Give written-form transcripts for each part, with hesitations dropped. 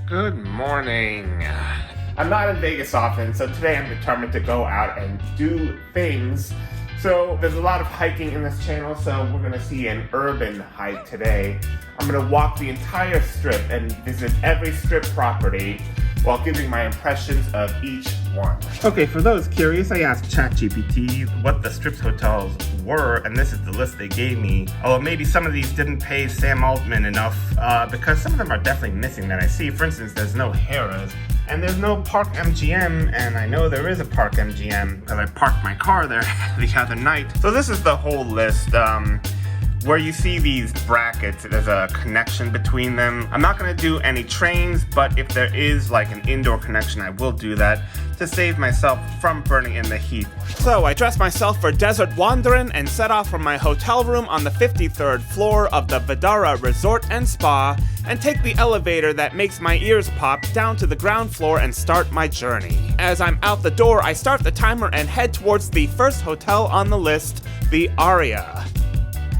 Good morning. I'm not in Vegas often, so today I'm determined to go out and do things. So there's a lot of hiking in this channel, so we're gonna see an urban hike today. I'm gonna walk the entire strip and visit every strip property while giving my impressions of each one. Okay, for those curious, I asked ChatGPT what the Strip's hotels were, and this is the list they gave me. Although maybe some of these didn't pay Sam Altman enough, because some of them are definitely missing that I see. For instance, there's no Harrah's, and there's no Park MGM, and I know there is a Park MGM because I parked my car there the other night. So this is the whole list. Where you see these brackets, there's a connection between them. I'm not gonna do any trains, but if there is like an indoor connection, I will do that to save myself from burning in the heat. So I dressed myself for desert wandering and set off from my hotel room on the 53rd floor of the Vdara Resort and Spa and take the elevator that makes my ears pop down to the ground floor and start my journey. As I'm out the door, I start the timer and head towards the first hotel on the list, the Aria.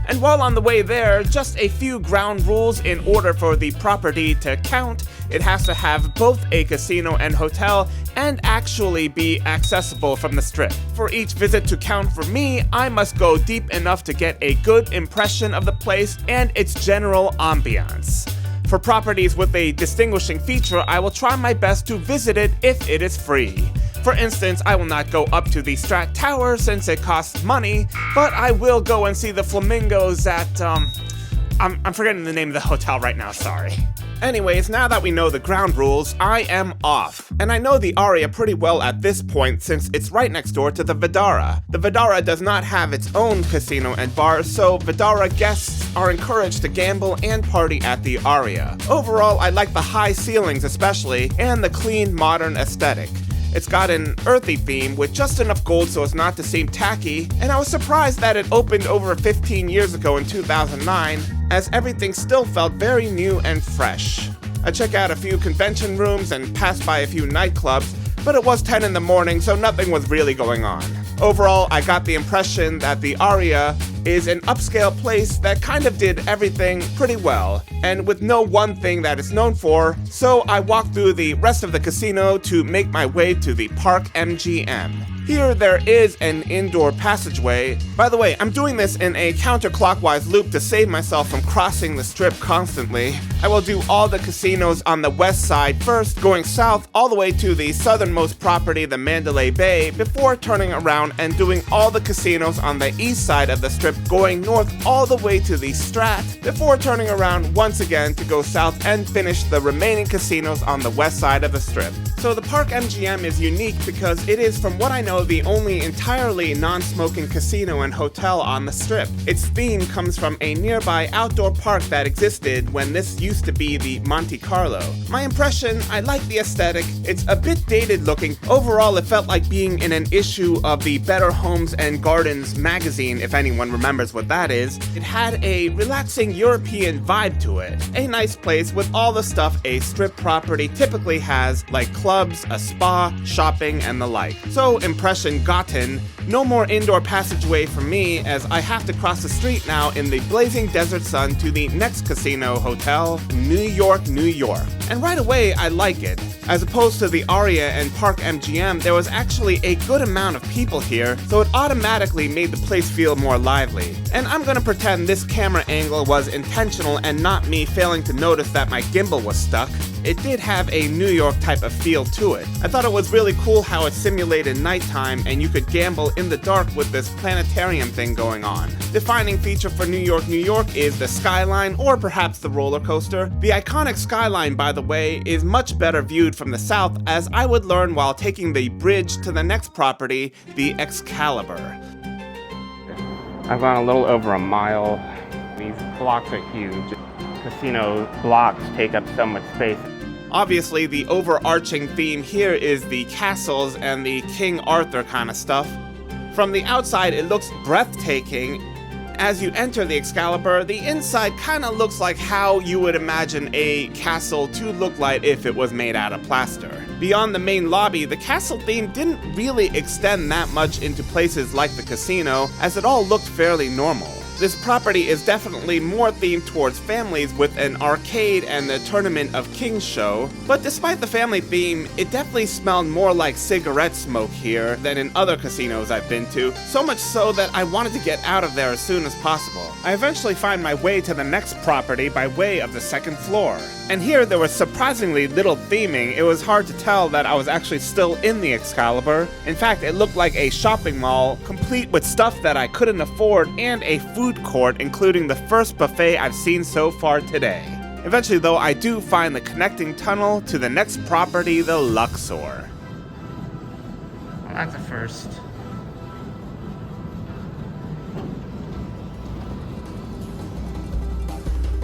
And while on the way there, just a few ground rules. In order for the property to count, it has to have both a casino and hotel and actually be accessible from the strip. For each visit to count for me, I must go deep enough to get a good impression of the place and its general ambiance. For properties with a distinguishing feature, I will try my best to visit it if it is free. For instance, I will not go up to the Strat Tower since it costs money, but I will go and see the flamingos at, I'm forgetting the name of the hotel right now, sorry. Anyways, now that we know the ground rules, I am off. And I know the Aria pretty well at this point since it's right next door to the Vdara. The Vdara does not have its own casino and bar, so Vdara guests are encouraged to gamble and party at the Aria. Overall, I like the high ceilings especially, and the clean, modern aesthetic. It's got an earthy theme with just enough gold so as not to seem tacky, and I was surprised that it opened over 15 years ago in 2009, as everything still felt very new and fresh. I checked out a few convention rooms and passed by a few nightclubs, but it was 10 in the morning, so nothing was really going on. Overall, I got the impression that the Aria is an upscale place that kind of did everything pretty well, and with no one thing that it's known for, so I walked through the rest of the casino to make my way to the Park MGM. Here there is an indoor passageway. By the way, I'm doing this in a counterclockwise loop to save myself from crossing the strip constantly. I will do all the casinos on the west side first, going south all the way to the southernmost property, the Mandalay Bay, before turning around and doing all the casinos on the east side of the strip, going north all the way to the Strat, before turning around once again to go south and finish the remaining casinos on the west side of the strip. So the Park MGM is unique because it is, from what I know, the only entirely non-smoking casino and hotel on the strip. Its theme comes from a nearby outdoor park that existed when this used to be the Monte Carlo. My impression, I like the aesthetic. It's a bit dated looking. Overall, it felt like being in an issue of the Better Homes and Gardens magazine, if anyone remembers what that is. It had a relaxing European vibe to it. A nice place with all the stuff a strip property typically has, like clubs, a spa, shopping, and the like. So impression gotten. No more indoor passageway for me, as I have to cross the street now in the blazing desert sun to the next casino hotel, New York, New York. And right away, I like it. As opposed to the Aria and Park MGM, there was actually a good amount of people here, so it automatically made the place feel more lively. And I'm gonna pretend this camera angle was intentional and not me failing to notice that my gimbal was stuck. It did have a New York type of feel to it. I thought it was really cool how it simulated nighttime and you could gamble in the dark with this planetarium thing going on. Defining feature for New York, New York is the skyline, or perhaps the roller coaster. The iconic skyline, by the way, is much better viewed from the south, as I would learn while taking the bridge to the next property, the Excalibur. I've gone a little over a mile. These blocks are huge. Casino blocks take up so much space. Obviously, the overarching theme here is the castles and the King Arthur kind of stuff. From the outside, it looks breathtaking. As you enter the Excalibur, the inside kind of looks like how you would imagine a castle to look like if it was made out of plaster. Beyond the main lobby, the castle theme didn't really extend that much into places like the casino, as it all looked fairly normal. This property is definitely more themed towards families with an arcade and the Tournament of Kings show, but despite the family theme, it definitely smelled more like cigarette smoke here than in other casinos I've been to, so much so that I wanted to get out of there as soon as possible. I eventually find my way to the next property by way of the second floor. And here there was surprisingly little theming. It was hard to tell that I was actually still in the Excalibur. In fact, it looked like a shopping mall, complete with stuff that I couldn't afford, and a food court, including the first buffet I've seen so far today. Eventually, though, I do find the connecting tunnel to the next property, the Luxor. Well, that's a first.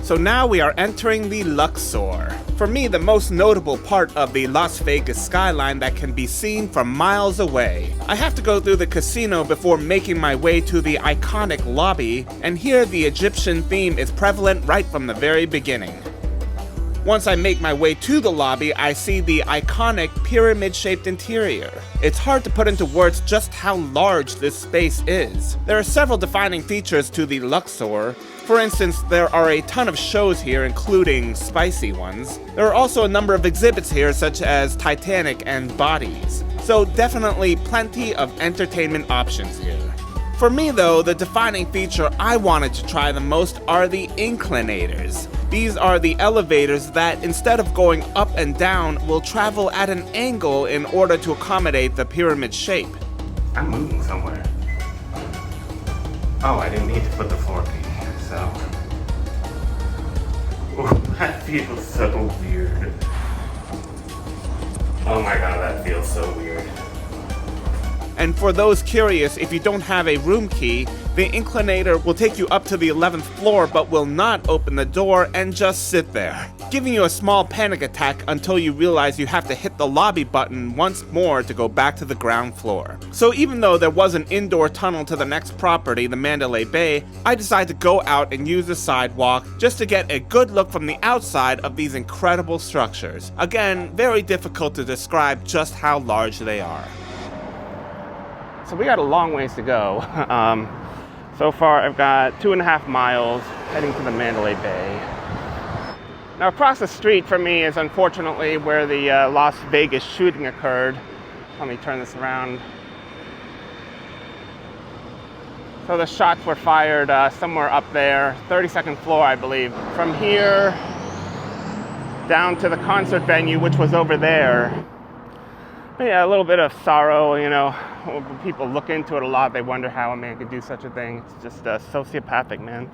So now we are entering the Luxor. For me, the most notable part of the Las Vegas skyline that can be seen from miles away. I have to go through the casino before making my way to the iconic lobby, and here the Egyptian theme is prevalent right from the very beginning. Once I make my way to the lobby, I see the iconic pyramid-shaped interior. It's hard to put into words just how large this space is. There are several defining features to the Luxor. For instance, there are a ton of shows here, including spicy ones. There are also a number of exhibits here, such as Titanic and Bodies. So definitely plenty of entertainment options here. For me though, the defining feature I wanted to try the most are the inclinators. These are the elevators that, instead of going up and down, will travel at an angle in order to accommodate the pyramid shape. I'm moving somewhere. Oh, I didn't need to put the floor key, so... Ooh, that feels so weird. Oh my god, that feels so weird. And for those curious, if you don't have a room key, the inclinator will take you up to the 11th floor but will not open the door and just sit there, giving you a small panic attack until you realize you have to hit the lobby button once more to go back to the ground floor. So even though there was an indoor tunnel to the next property, the Mandalay Bay, I decided to go out and use the sidewalk just to get a good look from the outside of these incredible structures. Again, very difficult to describe just how large they are. So we got a long ways to go. So far I've got 2.5 miles heading to the Mandalay Bay. Now across the street from me is unfortunately where the Las Vegas shooting occurred. Let me turn this around. So the shots were fired somewhere up there, 32nd floor I believe. From here down to the concert venue, which was over there. But yeah, a little bit of sorrow, you know. When people look into it a lot, they wonder how a man could do such a thing. It's just sociopathic, man.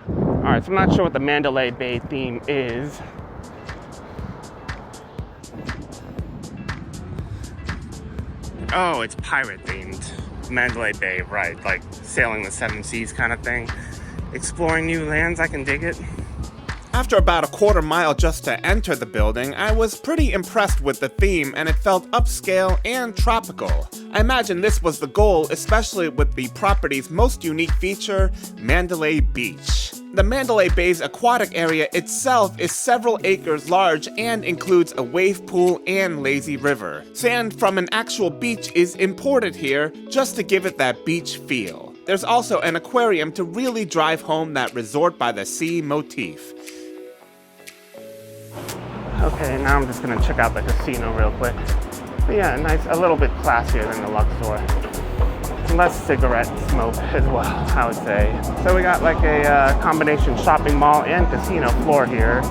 Alright, so I'm not sure what the Mandalay Bay theme is. Oh, it's pirate themed. Mandalay Bay, right, like sailing the seven seas kind of thing. Exploring new lands, I can dig it. After about a quarter mile just to enter the building, I was pretty impressed with the theme, and it felt upscale and tropical. I imagine this was the goal, especially with the property's most unique feature, Mandalay Beach. The Mandalay Bay's aquatic area itself is several acres large and includes a wave pool and lazy river. Sand from an actual beach is imported here just to give it that beach feel. There's also an aquarium to really drive home that resort by the sea motif. Okay, now I'm just gonna check out the casino real quick. But yeah, nice, a little bit classier than the Luxor. Less cigarette smoke as well, I would say. So we got like a combination shopping mall and casino floor here.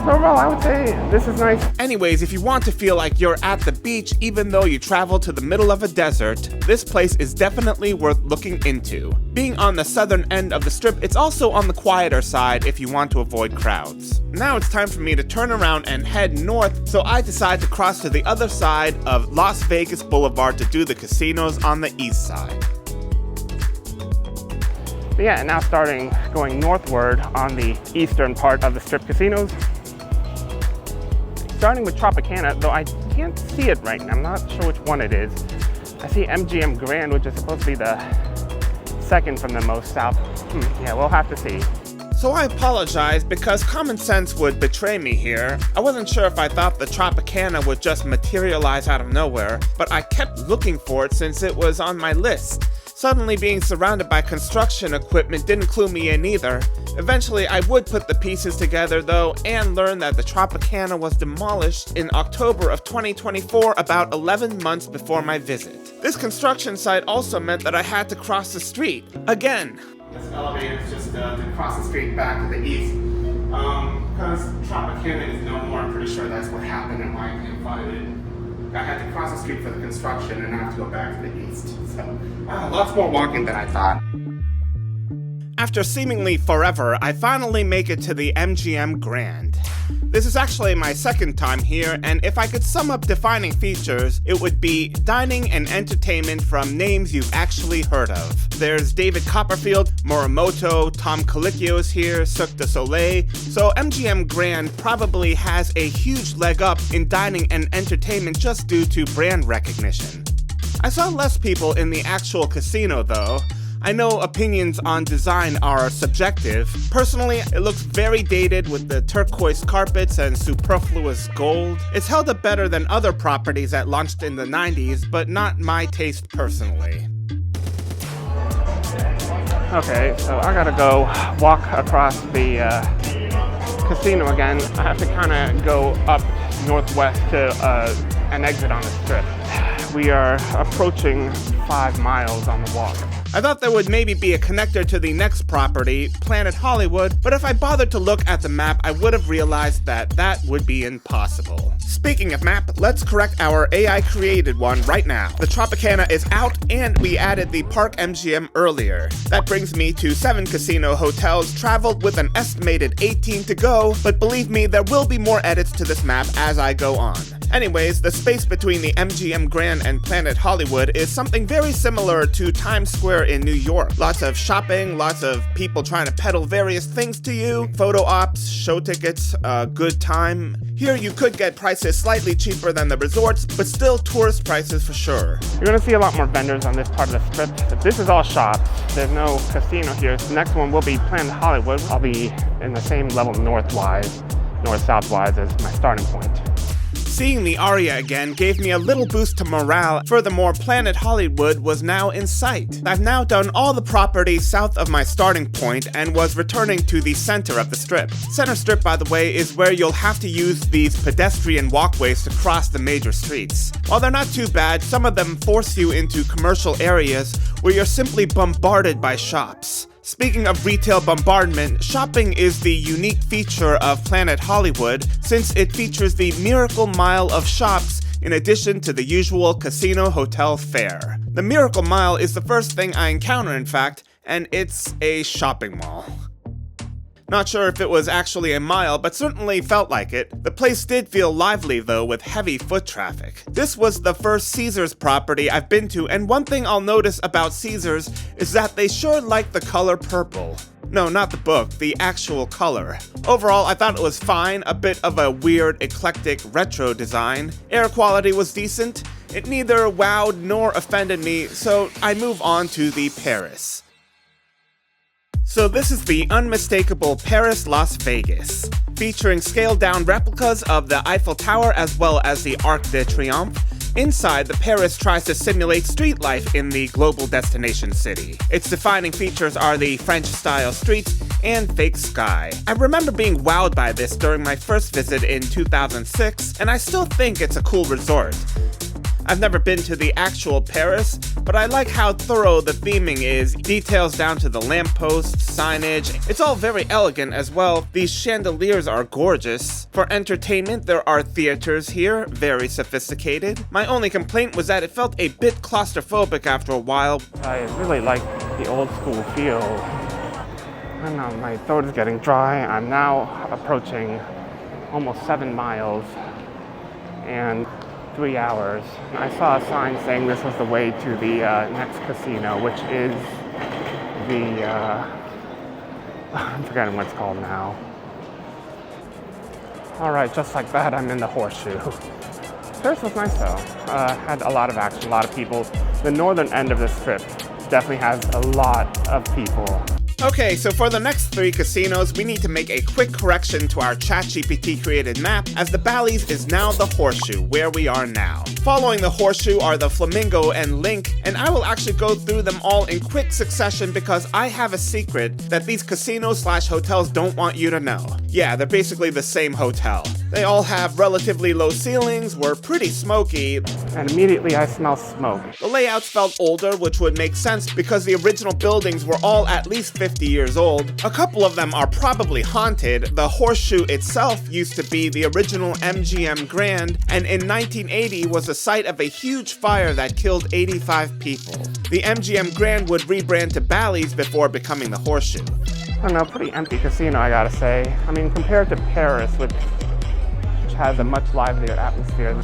Overall, I would say this is nice. Anyways, if you want to feel like you're at the beach even though you travel to the middle of a desert, this place is definitely worth looking into. Being on the southern end of the strip, it's also on the quieter side if you want to avoid crowds. Now it's time for me to turn around and head north, so I decide to cross to the other side of Las Vegas Boulevard to do the casinos on the east side. But yeah, now going northward on the eastern part of the strip casinos. Starting with Tropicana, though I can't see it right now. I'm not sure which one it is. I see MGM Grand, which is supposed to be the second from the most south. Yeah, we'll have to see. So I apologize because common sense would betray me here. I wasn't sure if I thought the Tropicana would just materialize out of nowhere, but I kept looking for it since it was on my list. Suddenly being surrounded by construction equipment didn't clue me in either. Eventually, I would put the pieces together though, and learn that the Tropicana was demolished in October of 2024, about 11 months before my visit. This construction site also meant that I had to cross the street, again. This elevator is just to cross the street back to the east. Because Tropicana is no more, I'm pretty sure that's what happened and why I can't find it. I had to cross the street for the construction and I have to go back to the east. So, lots more walking than I thought. After seemingly forever, I finally make it to the MGM Grand. This is actually my second time here, and if I could sum up defining features, it would be dining and entertainment from names you've actually heard of. There's David Copperfield, Morimoto, Tom Colicchio's here, Cirque du Soleil, so MGM Grand probably has a huge leg up in dining and entertainment just due to brand recognition. I saw less people in the actual casino though. I know opinions on design are subjective. Personally, it looks very dated with the turquoise carpets and superfluous gold. It's held up better than other properties that launched in the 90s, but not my taste personally. Okay, so I gotta go walk across the casino again. I have to kind of go up northwest to an exit on the strip. We are approaching 5 miles on the walk. I thought there would maybe be a connector to the next property, Planet Hollywood, but if I bothered to look at the map, I would have realized that that would be impossible. Speaking of map, let's correct our AI-created one right now. The Tropicana is out, and we added the Park MGM earlier. That brings me to 7 casino hotels, traveled with an estimated 18 to go, but believe me, there will be more edits to this map as I go on. Anyways, the space between the MGM Grand and Planet Hollywood is something very similar to Times Square in New York. Lots of shopping, lots of people trying to peddle various things to you, photo ops, show tickets, a good time. Here you could get prices slightly cheaper than the resorts, but still tourist prices for sure. You're gonna see a lot more vendors on this part of the strip, but this is all shops. There's no casino here. The next one will be Planet Hollywood. I'll be in the same level north-south-wise as my starting point. Seeing the aria again gave me a little boost to morale. Furthermore, Planet Hollywood was now in sight. I've now done all the properties south of my starting point and was returning to the center of the strip. Center Strip, by the way, is where you'll have to use these pedestrian walkways to cross the major streets. While they're not too bad, some of them force you into commercial areas where you're simply bombarded by shops. Speaking of retail bombardment, shopping is the unique feature of Planet Hollywood since it features the Miracle Mile of shops in addition to the usual casino hotel fare. The Miracle Mile is the first thing I encounter, in fact, and it's a shopping mall. Not sure if it was actually a mile, but certainly felt like it. The place did feel lively though, with heavy foot traffic. This was the first Caesars property I've been to, and one thing I'll notice about Caesars is that they sure like the color purple. No, not the book, the actual color. Overall, I thought it was fine, a bit of a weird, eclectic, retro design. Air quality was decent. It neither wowed nor offended me, so I move on to the Paris. So this is the unmistakable Paris Las Vegas, featuring scaled-down replicas of the Eiffel Tower as well as the Arc de Triomphe. Inside, the Paris tries to simulate street life in the global destination city. Its defining features are the French-style streets and fake sky. I remember being wowed by this during my first visit in 2006, and I still think it's a cool resort. I've never been to the actual Paris, but I like how thorough the theming is, details down to the lampposts, signage. It's all very elegant as well. These chandeliers are gorgeous. For entertainment, there are theaters here, very sophisticated. My only complaint was that it felt a bit claustrophobic after a while. I really like the old school feel. I don't know, my throat is getting dry. I'm now approaching almost 7 miles and 3 hours. I saw a sign saying this was the way to the next casino, which is the, I'm forgetting what it's called now. Alright, just like that, I'm in the Horseshoe. Paris was nice though. Had a lot of action, a lot of people. The northern end of the strip definitely has a lot of people. Okay, so for the next 3 casinos, we need to make a quick correction to our ChatGPT created map, as the Bally's is now the Horseshoe, where we are now. Following the Horseshoe are the Flamingo and Link, and I will actually go through them all in quick succession because I have a secret that these casinos/hotels don't want you to know. Yeah, they're basically the same hotel. They all have relatively low ceilings, were pretty smoky, and immediately I smell smoke. The layouts felt older, which would make sense because the original buildings were all at least 50 years old. A couple of them are probably haunted. The Horseshoe itself used to be the original MGM Grand, and in 1980 was the site of a huge fire that killed 85 people. The MGM Grand would rebrand to Bally's before becoming the Horseshoe. I don't know, pretty empty casino, I gotta say. I mean, compared to Paris, which has a much livelier atmosphere.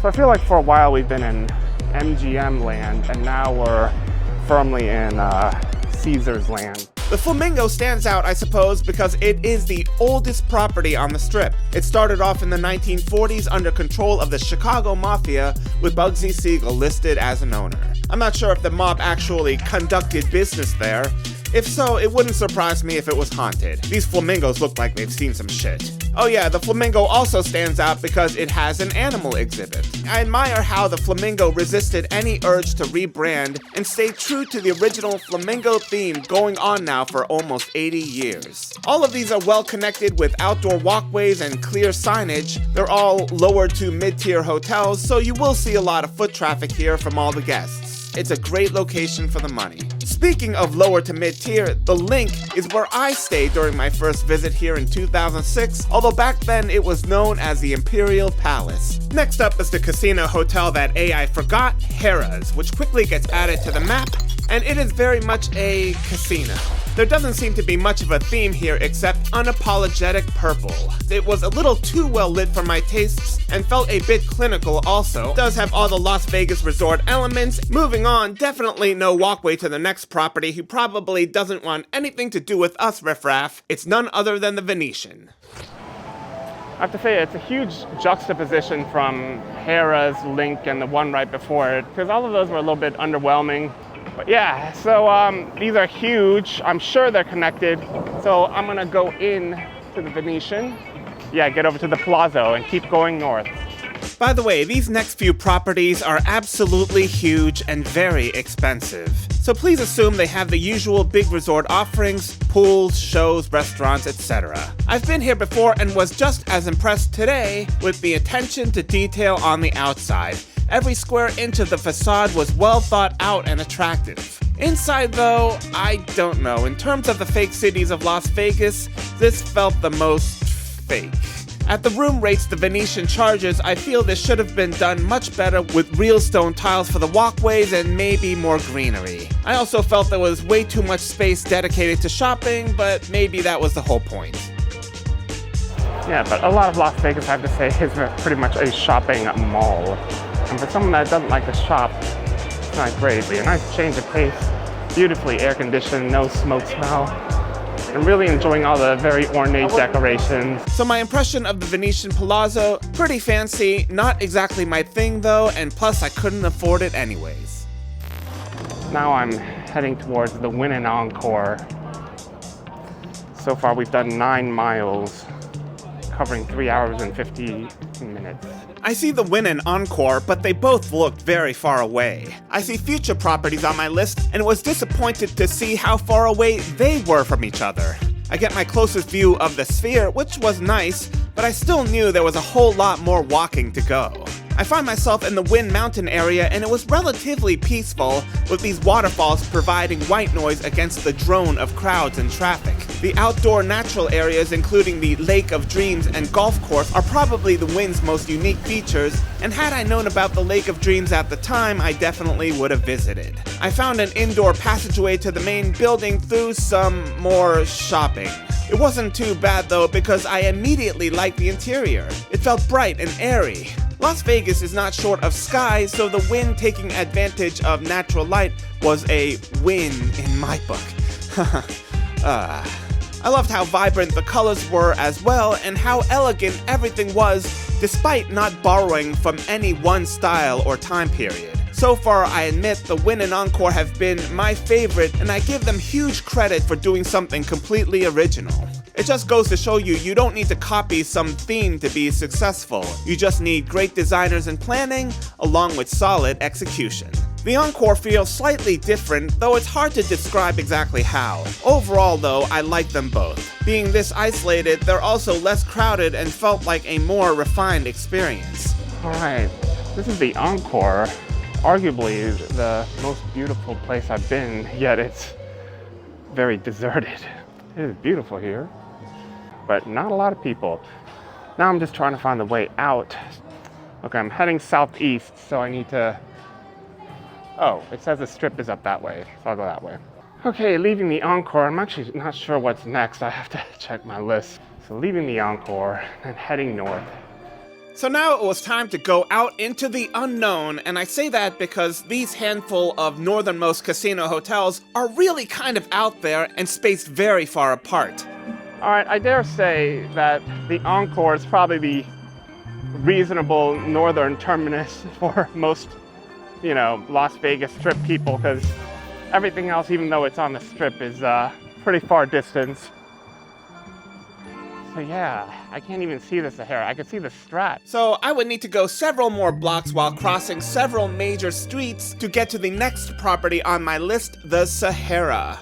So I feel like for a while we've been in MGM land, and now we're firmly in Caesar's land. The Flamingo stands out, I suppose, because it is the oldest property on the Strip. It started off in the 1940s under control of the Chicago Mafia, with Bugsy Siegel listed as an owner. I'm not sure if the mob actually conducted business there. If so, it wouldn't surprise me if it was haunted. These flamingos look like they've seen some shit. Oh yeah, the Flamingo also stands out because it has an animal exhibit. I admire how the Flamingo resisted any urge to rebrand and stayed true to the original Flamingo theme, going on now for almost 80 years. All of these are well connected with outdoor walkways and clear signage. They're all lower to mid-tier hotels, so you will see a lot of foot traffic here from all the guests. It's a great location for the money. Speaking of lower to mid-tier, the Link is where I stayed during my first visit here in 2006, although back then it was known as the Imperial Palace. Next up is the casino hotel that AI forgot, Harrah's, which quickly gets added to the map, and it is very much a casino. There doesn't seem to be much of a theme here except unapologetic purple. It was a little too well lit for my tastes and felt a bit clinical also. It does have all the Las Vegas resort elements. Moving on, definitely no walkway to the next property who probably doesn't want anything to do with us riffraff. It's none other than the Venetian. I have to say, it's a huge juxtaposition from Harrah's, Link, and the one right before it, because all of those were a little bit underwhelming. But yeah, so these are huge. I'm sure they're connected. So I'm gonna go in to the Venetian. Yeah, get over to the Palazzo and keep going north. By the way, these next few properties are absolutely huge and very expensive. So please assume they have the usual big resort offerings, pools, shows, restaurants, etc. I've been here before and was just as impressed today with the attention to detail on the outside. Every square inch of the facade was well thought out and attractive. Inside though, I don't know. In terms of the fake cities of Las Vegas, this felt the most fake. At the room rates the Venetian charges, I feel this should have been done much better with real stone tiles for the walkways and maybe more greenery. I also felt there was way too much space dedicated to shopping, but maybe that was the whole point. Yeah, but a lot of Las Vegas, I have to say, is pretty much a shopping mall. And for someone that doesn't like to shop, it's not great. A nice change of pace, beautifully air-conditioned, no smoke smell. I'm really enjoying all the very ornate decorations. So my impression of the Venetian Palazzo, pretty fancy, not exactly my thing though, and plus I couldn't afford it anyways. Now I'm heading towards the Wynn and Encore. So far we've done 9 miles, covering 3 hours and 50 minutes. I see the Wynn and Encore, but they both looked very far away. I see future properties on my list and was disappointed to see how far away they were from each other. I get my closest view of the Sphere, which was nice, but I still knew there was a whole lot more walking to go. I find myself in the Wynn Mountain area and it was relatively peaceful, with these waterfalls providing white noise against the drone of crowds and traffic. The outdoor natural areas, including the Lake of Dreams and golf course, are probably the Wynn's most unique features, and had I known about the Lake of Dreams at the time, I definitely would have visited. I found an indoor passageway to the main building through some more shopping. It wasn't too bad though, because I immediately liked the interior. It felt bright and airy. Las Vegas is not short of sky, so the Wynn taking advantage of natural light was a win in my book. I loved how vibrant the colors were as well, and how elegant everything was, despite not borrowing from any one style or time period. So So far, I admit the Win and Encore have been my favorite, and I give them huge credit for doing something completely original. It just goes to show you don't need to copy some theme to be successful. You just need great designers and planning, along with solid execution. The Encore feels slightly different, though it's hard to describe exactly how. Overall though, I like them both. Being this isolated, they're also less crowded and felt like a more refined experience. Alright, this is the Encore. Arguably the most beautiful place I've been, yet it's very deserted. It is beautiful here, but not a lot of people. Now I'm just trying to find the way out. Okay, I'm heading southeast, so I need to... Oh, it says the strip is up that way, so I'll go that way. Okay, leaving the Encore. I'm actually not sure what's next. I have to check my list. So leaving the Encore and heading north. So now it was time to go out into the unknown, and I say that because these handful of northernmost casino hotels are really kind of out there and spaced very far apart. Alright, I dare say that the Encore is probably the reasonable northern terminus for most, Las Vegas Strip people, because everything else, even though it's on the Strip, is pretty far distance. So yeah, I can't even see the Sahara. I can see the Strat. So I would need to go several more blocks while crossing several major streets to get to the next property on my list, the Sahara,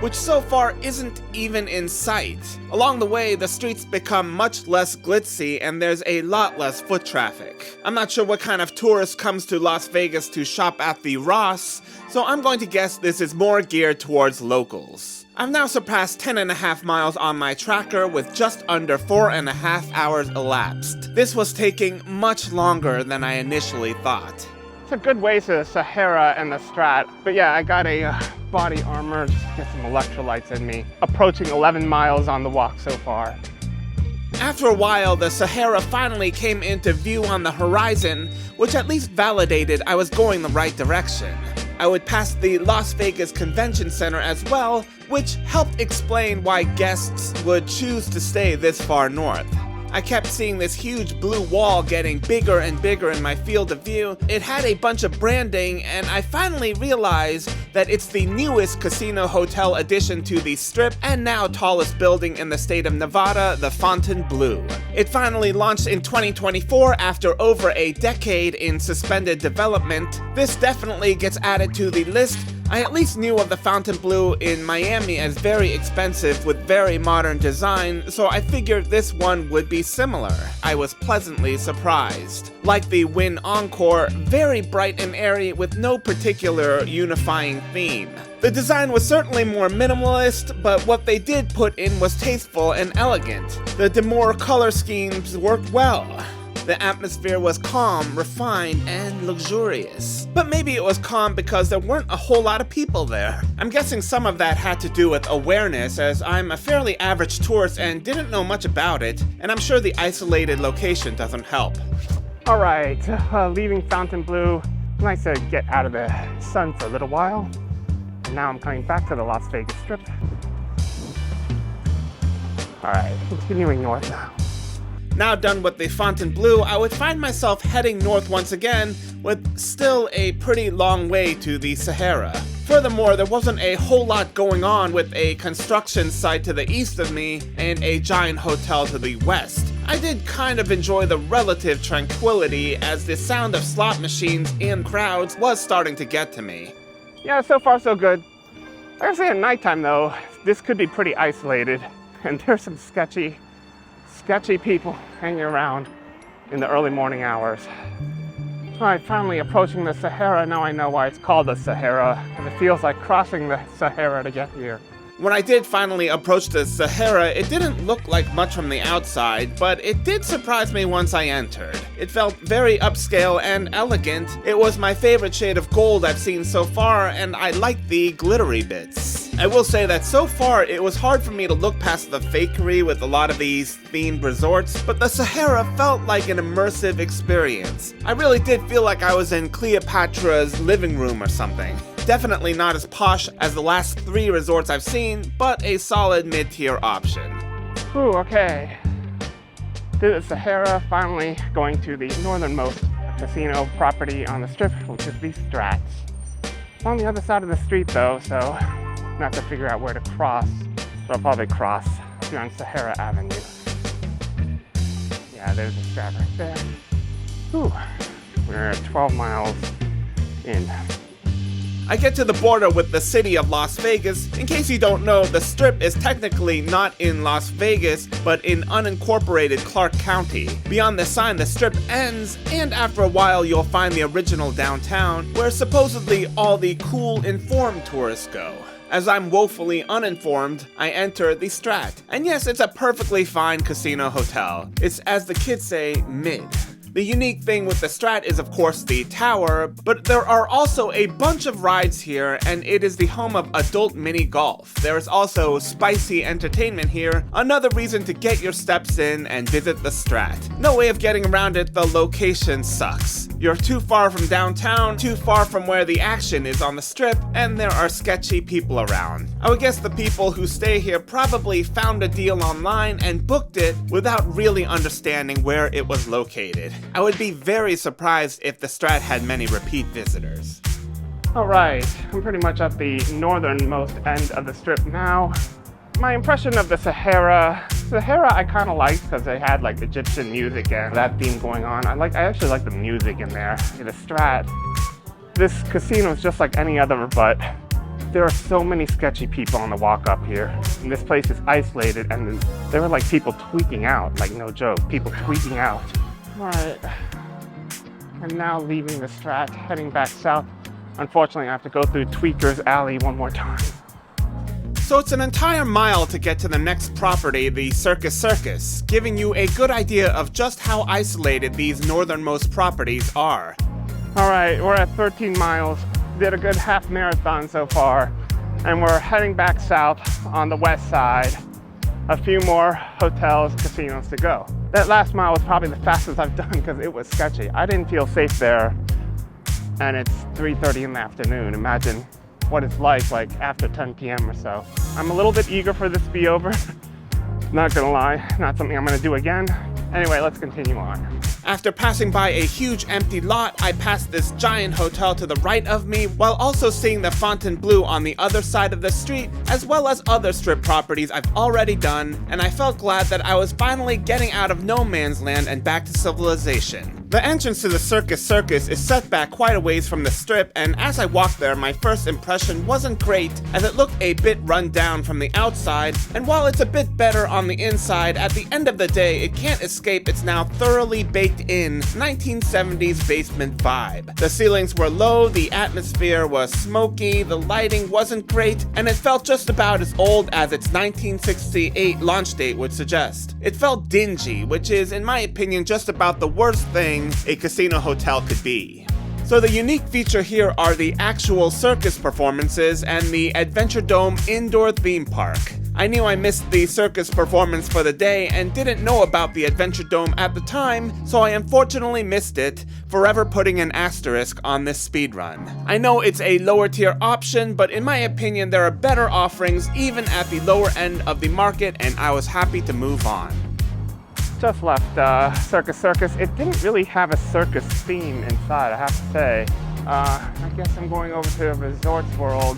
which so far isn't even in sight. Along the way, the streets become much less glitzy and there's a lot less foot traffic. I'm not sure what kind of tourist comes to Las Vegas to shop at the Ross, so I'm going to guess this is more geared towards locals. I've now surpassed 10.5 miles on my tracker with just under 4.5 hours elapsed. This was taking much longer than I initially thought. It's a good way to the Sahara and the Strat, but yeah, I got a body armor just to get some electrolytes in me. Approaching 11 miles on the walk so far. After a while, the Sahara finally came into view on the horizon, which at least validated I was going the right direction. I would pass the Las Vegas Convention Center as well, which helped explain why guests would choose to stay this far north. I kept seeing this huge blue wall getting bigger and bigger in my field of view. It had a bunch of branding, and I finally realized that it's the newest casino hotel addition to the Strip and now tallest building in the state of Nevada, the Fontainebleau. It finally launched in 2024 after over a decade in suspended development. This definitely gets added to the list. I at least knew of the Fontainebleau in Miami as very expensive with very modern design, so I figured this one would be similar. I was pleasantly surprised. Like the Win Encore, very bright and airy with no particular unifying theme. The design was certainly more minimalist, but what they did put in was tasteful and elegant. The demure color schemes worked well. The atmosphere was calm, refined, and luxurious. But maybe it was calm because there weren't a whole lot of people there. I'm guessing some of that had to do with awareness, as I'm a fairly average tourist and didn't know much about it, and I'm sure the isolated location doesn't help. Alright, leaving Fontainebleau. Nice to get out of the sun for a little while. And now I'm coming back to the Las Vegas Strip. Alright, continuing north now. Now done with the Fontainebleau, I would find myself heading north once again, with still a pretty long way to the Sahara. Furthermore, there wasn't a whole lot going on with a construction site to the east of me and a giant hotel to the west. I did kind of enjoy the relative tranquility as the sound of slot machines and crowds was starting to get to me. Yeah, so far so good. I gotta say at nighttime though, this could be pretty isolated, and there's some sketchy people hanging around in the early morning hours. Alright, finally approaching the Sahara. Now I know why it's called the Sahara, and it feels like crossing the Sahara to get here. When I did finally approach the Sahara, it didn't look like much from the outside, but it did surprise me once I entered. It felt very upscale and elegant. It was my favorite shade of gold I've seen so far, and I liked the glittery bits. I will say that so far it was hard for me to look past the fakery with a lot of these themed resorts, but the Sahara felt like an immersive experience. I really did feel like I was in Cleopatra's living room or something. Definitely not as posh as the last 3 resorts I've seen, but a solid mid-tier option. Ooh, okay. To the Sahara, finally going to the northernmost casino property on the Strip, which is the Strat. It's on the other side of the street though, so I have to figure out where to cross. So I'll probably cross here on Sahara Avenue. Yeah, there's the Strat right there. Whew. We're 12 miles in. I get to the border with the city of Las Vegas. In case you don't know, the Strip is technically not in Las Vegas, but in unincorporated Clark County. Beyond the sign, the Strip ends, and after a while you'll find the original downtown, where supposedly all the cool, informed tourists go. As I'm woefully uninformed, I enter the Strat. And yes, it's a perfectly fine casino hotel. It's, as the kids say, mid. The unique thing with the Strat is of course the tower, but there are also a bunch of rides here, and it is the home of adult mini golf. There is also spicy entertainment here, another reason to get your steps in and visit the Strat. No way of getting around it, the location sucks. You're too far from downtown, too far from where the action is on the Strip, and there are sketchy people around. I would guess the people who stay here probably found a deal online and booked it without really understanding where it was located. I would be very surprised if the Strat had many repeat visitors. Alright, I'm pretty much at the northernmost end of the Strip now. My impression of the Sahara I kind of liked because they had like Egyptian music and that theme going on. I actually like the music in there. The Strat, this casino is just like any other, but there are so many sketchy people on the walk up here. And this place is isolated, and there were like people tweaking out, like no joke, people tweaking out. Alright, I'm now leaving the Strat, heading back south. Unfortunately, I have to go through Tweaker's Alley one more time. So it's an entire mile to get to the next property, the Circus, giving you a good idea of just how isolated these northernmost properties are. Alright, we're at 13 miles, did a good half marathon so far, and we're heading back south on the west side. A few more hotels, casinos to go. That last mile was probably the fastest I've done because it was sketchy. I didn't feel safe there, and it's 3:30 in the afternoon. Imagine what it's like after 10 p.m. or so. I'm a little bit eager for this to be over. Not gonna lie, not something I'm gonna do again. Anyway, let's continue on. After passing by a huge empty lot, I passed this giant hotel to the right of me, while also seeing the Fontainebleau on the other side of the street, as well as other Strip properties I've already done, and I felt glad that I was finally getting out of no man's land and back to civilization. The entrance to the Circus is set back quite a ways from the Strip, and as I walked there, my first impression wasn't great, as it looked a bit run down from the outside, and while it's a bit better on the inside, at the end of the day, it can't escape its now thoroughly baked in 1970s basement vibe. The ceilings were low, the atmosphere was smoky, the lighting wasn't great, and it felt just about as old as its 1968 launch date would suggest. It felt dingy, which is, in my opinion, just about the worst thing a casino hotel could be. So the unique feature here are the actual circus performances and the Adventure Dome indoor theme park. I knew I missed the circus performance for the day and didn't know about the Adventure Dome at the time, so I unfortunately missed it, forever putting an asterisk on this speedrun. I know it's a lower tier option, but in my opinion there are better offerings even at the lower end of the market, and I was happy to move on. Just left Circus. It didn't really have a circus theme inside, I have to say. I guess I'm going over to Resorts World.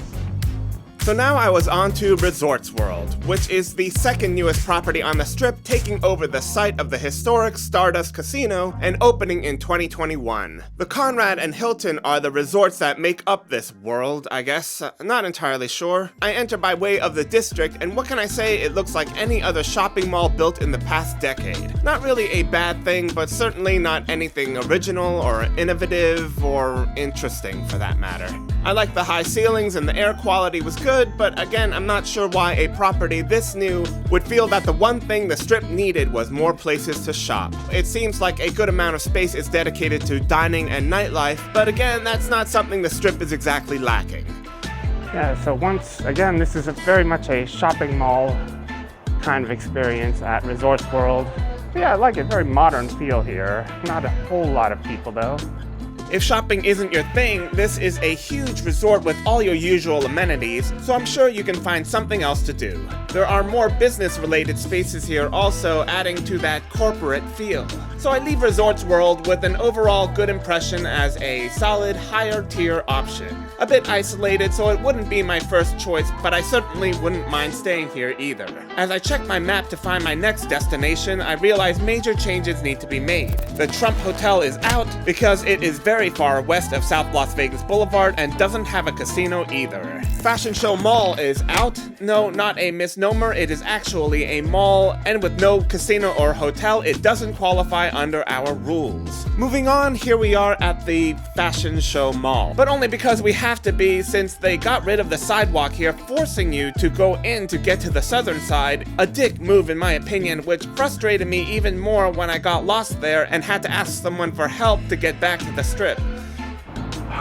So now I was on to Resorts World, which is the second newest property on the Strip, taking over the site of the historic Stardust Casino and opening in 2021. The Conrad and Hilton are the resorts that make up this world, I guess. Not entirely sure. I enter by way of the district, and what can I say, it looks like any other shopping mall built in the past decade. Not really a bad thing, but certainly not anything original or innovative or interesting for that matter. I like the high ceilings and the air quality was good, but again, I'm not sure why a property this new would feel that the one thing the Strip needed was more places to shop. It seems like a good amount of space is dedicated to dining and nightlife, but again, that's not something the Strip is exactly lacking. Yeah, so once again, this is very much a shopping mall kind of experience at Resorts World. Yeah, I like it, very modern feel here. Not a whole lot of people though. If shopping isn't your thing, this is a huge resort with all your usual amenities, so I'm sure you can find something else to do. There are more business-related spaces here also, adding to that corporate feel. so I leave Resorts World with an overall good impression as a solid higher tier option. A bit isolated, so it wouldn't be my first choice, but I certainly wouldn't mind staying here either. As I check my map to find my next destination, I realize major changes need to be made. The Trump Hotel is out because it is very far west of South Las Vegas Boulevard and doesn't have a casino either. Fashion Show Mall is out. No, not a misnomer, it is actually a mall, and with no casino or hotel, it doesn't qualify under our rules. Moving on, here we are at the Fashion Show Mall, but only because we have to be, since they got rid of the sidewalk here, forcing you to go in to get to the southern side. A dick move in my opinion, which frustrated me even more when I got lost there and had to ask someone for help to get back to the strip.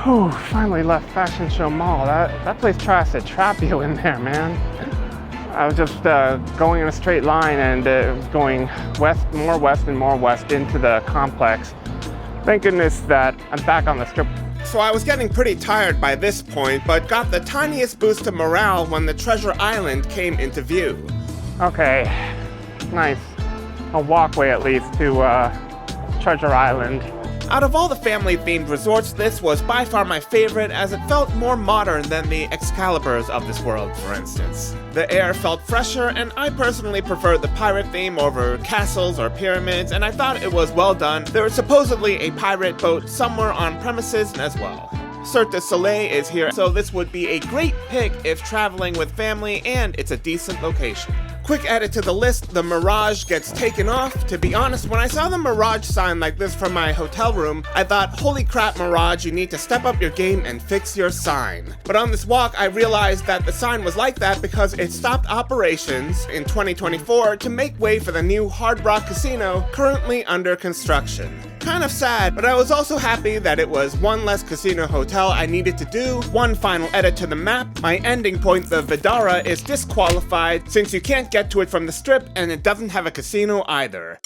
Whew, finally left Fashion Show Mall. That place tries to trap you in there, man. I was just going in a straight line and going west and more west into the complex. Thank goodness that I'm back on the strip. So I was getting pretty tired by this point, but got the tiniest boost to morale when the Treasure Island came into view. Okay, nice. A walkway at least to Treasure Island. Out of all the family-themed resorts, this was by far my favorite, as it felt more modern than the Excaliburs of this world, for instance. The air felt fresher, and I personally preferred the pirate theme over castles or pyramids, and I thought it was well done. There is supposedly a pirate boat somewhere on premises as well. Cirque du Soleil is here, so this would be a great pick if traveling with family, and it's a decent location. Quick edit to the list, the Mirage gets taken off. To be honest, when I saw the Mirage sign like this from my hotel room, I thought, holy crap Mirage, you need to step up your game and fix your sign. But on this walk, I realized that the sign was like that because it stopped operations in 2024 to make way for the new Hard Rock Casino currently under construction. Kind of sad, but I was also happy that it was one less casino hotel I needed to do. One final edit to the map. My ending point, the Vidara, is disqualified since you can't get to it from the strip and it doesn't have a casino either.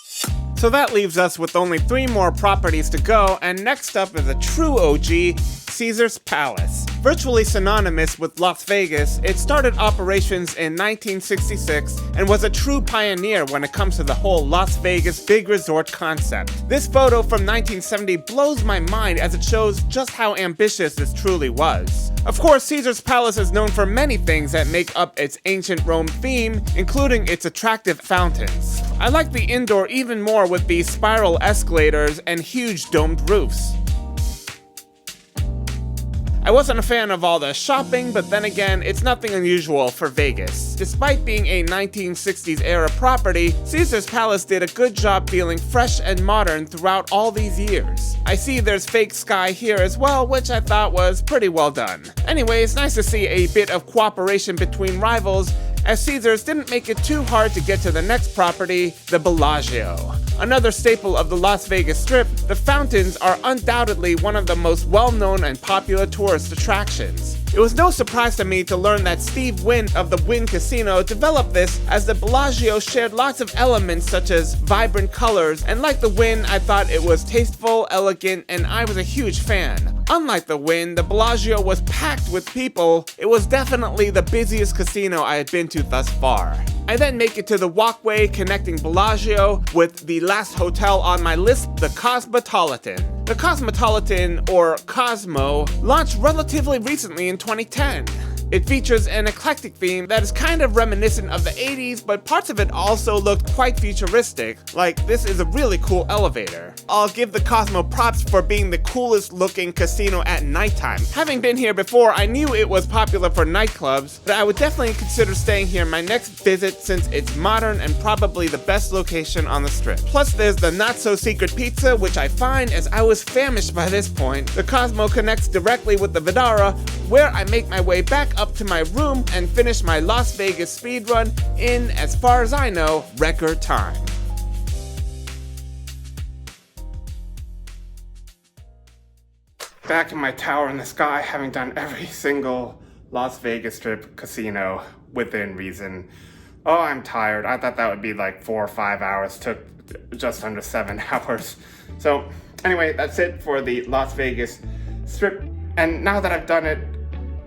So that leaves us with only 3 more properties to go, and next up is a true OG, Caesar's Palace. Virtually synonymous with Las Vegas, it started operations in 1966 and was a true pioneer when it comes to the whole Las Vegas big resort concept. This photo from 1970 blows my mind as it shows just how ambitious this truly was. Of course, Caesar's Palace is known for many things that make up its ancient Rome theme, including its attractive fountains. I like the indoor even more with these spiral escalators and huge domed roofs. I wasn't a fan of all the shopping, but then again, it's nothing unusual for Vegas. Despite being a 1960s era property, Caesar's Palace did a good job feeling fresh and modern throughout all these years. I see there's fake sky here as well, which I thought was pretty well done. Anyway, it's nice to see a bit of cooperation between rivals, as Caesars didn't make it too hard to get to the next property, the Bellagio. Another staple of the Las Vegas Strip, the fountains are undoubtedly one of the most well-known and popular tourist attractions. It was no surprise to me to learn that Steve Wynn of the Wynn Casino developed this, as the Bellagio shared lots of elements such as vibrant colors, and like the Wynn, I thought it was tasteful, elegant, and I was a huge fan. Unlike the Wynn, the Bellagio was packed with people. It was definitely the busiest casino I had been to thus far. I then make it to the walkway connecting Bellagio with the last hotel on my list, the Cosmopolitan. The Cosmopolitan, or Cosmo, launched relatively recently in 2010. It features an eclectic theme that is kind of reminiscent of the 80s, but parts of it also looked quite futuristic. Like, this is a really cool elevator. I'll give the Cosmo props for being the coolest looking casino at nighttime. Having been here before, I knew it was popular for nightclubs, but I would definitely consider staying here my next visit since it's modern and probably the best location on the strip. Plus there's the not so secret pizza, which I find as I was famished by this point. The Cosmo connects directly with the Vidara, where I make my way back up to my room and finish my Las Vegas speedrun in, as far as I know, record time. Back in my tower in the sky, having done every single Las Vegas Strip casino within reason. Oh, I'm tired. I thought that would be like 4 or 5 hours. Took just under 7 hours. So anyway, that's it for the Las Vegas Strip. And now that I've done it,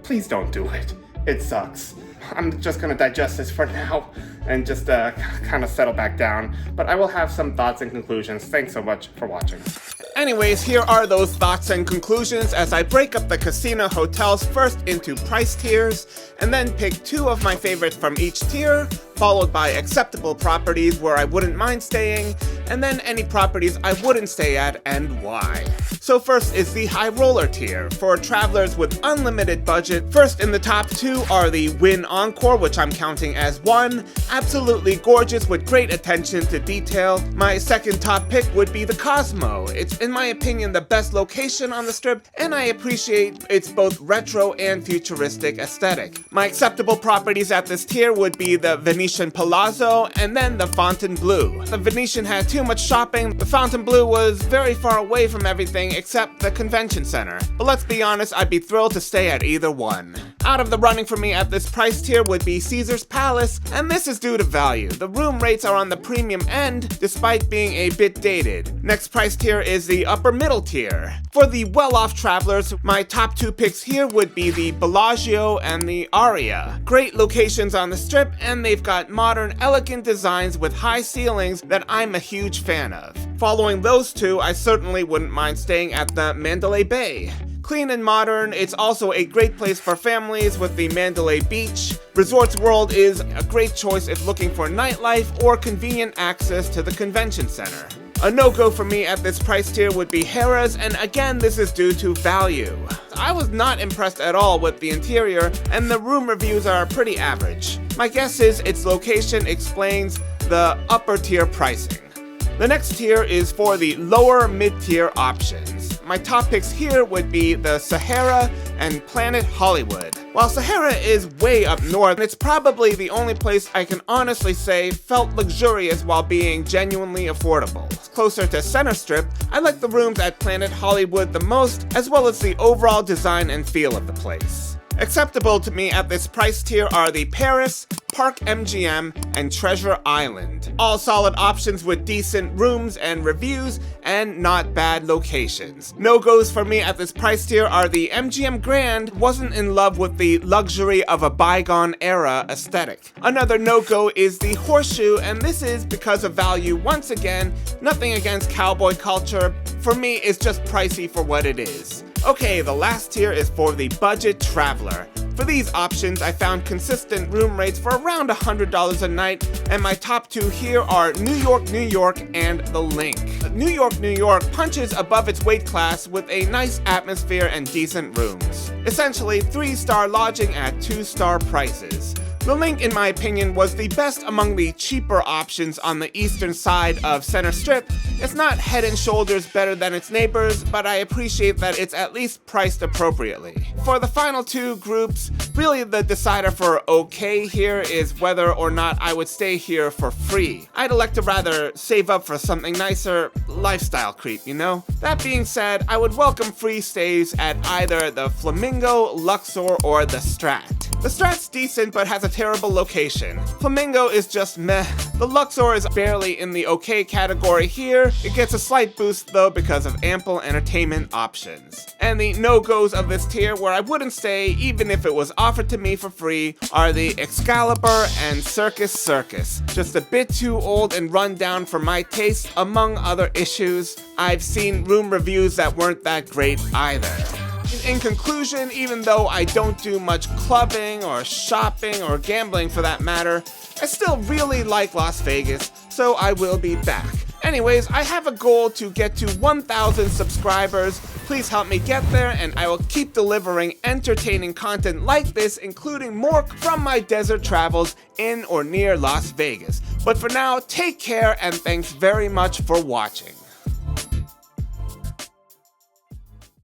please don't do it. It sucks. I'm just gonna digest this for now and just kind of settle back down. But I will have some thoughts and conclusions. Thanks so much for watching. Anyways, here are those thoughts and conclusions as I break up the casino hotels first into price tiers, and then pick 2 of my favorites from each tier, followed by acceptable properties where I wouldn't mind staying, and then any properties I wouldn't stay at and why. So first is the high roller tier, for travelers with unlimited budget. First in the top 2 are the Wynn Encore, which I'm counting as 1, absolutely gorgeous with great attention to detail. My second top pick would be the Cosmo. It's in my opinion the best location on the Strip, and I appreciate its both retro and futuristic aesthetic. My acceptable properties at this tier would be the Venetian Palazzo and then the Fontainebleau. The Venetian had too much shopping, the Fontainebleau was very far away from everything except the convention center. But let's be honest, I'd be thrilled to stay at either one. Out of the running for me at this price tier would be Caesar's Palace, and this is due to value. The room rates are on the premium end, despite being a bit dated. Next price tier is the upper middle tier. For the well-off travelers, my top 2 picks here would be the Bellagio and the Aria. Great locations on the Strip, and they've got modern, elegant designs with high ceilings that I'm a huge fan of. Following those 2, I certainly wouldn't mind staying at the Mandalay Bay. Clean and modern, it's also a great place for families with the Mandalay Beach. Resorts World is a great choice if looking for nightlife or convenient access to the convention center. A no-go for me at this price tier would be Harrah's, and again this is due to value. I was not impressed at all with the interior, and the room reviews are pretty average. My guess is its location explains the upper tier pricing. The next tier is for the lower mid-tier options. My top picks here would be the Sahara and Planet Hollywood. While Sahara is way up north, it's probably the only place I can honestly say felt luxurious while being genuinely affordable. Closer to Center Strip, I like the rooms at Planet Hollywood the most, as well as the overall design and feel of the place. Acceptable to me at this price tier are the Paris, Park MGM, and Treasure Island. All solid options with decent rooms and reviews, and not bad locations. No-goes for me at this price tier are the MGM Grand. Wasn't in love with the luxury of a bygone era aesthetic. Another no-go is the Horseshoe, and this is because of value once again. Nothing against cowboy culture. For me, it's just pricey for what it is. Okay, the last tier is for the budget traveler. For these options, I found consistent room rates for around $100 a night, and my top 2 here are New York, and The Link. New York punches above its weight class with a nice atmosphere and decent rooms. Essentially, 3-star lodging at 2-star prices. The Link, in my opinion, was the best among the cheaper options on the eastern side of Center Strip. It's not head and shoulders better than its neighbors, but I appreciate that it's at least priced appropriately. For the final 2 groups, really the decider for okay here is whether or not I would stay here for free. I'd elect to rather save up for something nicer, lifestyle creep, you know? That being said, I would welcome free stays at either the Flamingo, Luxor, or the Strat. The Strat's decent but has a terrible location. Flamingo is just meh. The Luxor is barely in the okay category here. It gets a slight boost though because of ample entertainment options. And the no-goes of this tier where I wouldn't stay even if it was offered to me for free are the Excalibur and Circus. Just a bit too old and run down for my taste, among other issues. I've seen room reviews that weren't that great either. In conclusion, even though I don't do much clubbing or shopping or gambling for that matter, I still really like Las Vegas, so I will be back. Anyways, I have a goal to get to 1,000 subscribers. Please help me get there, and I will keep delivering entertaining content like this, including more from my desert travels in or near Las Vegas. But for now, take care, and thanks very much for watching.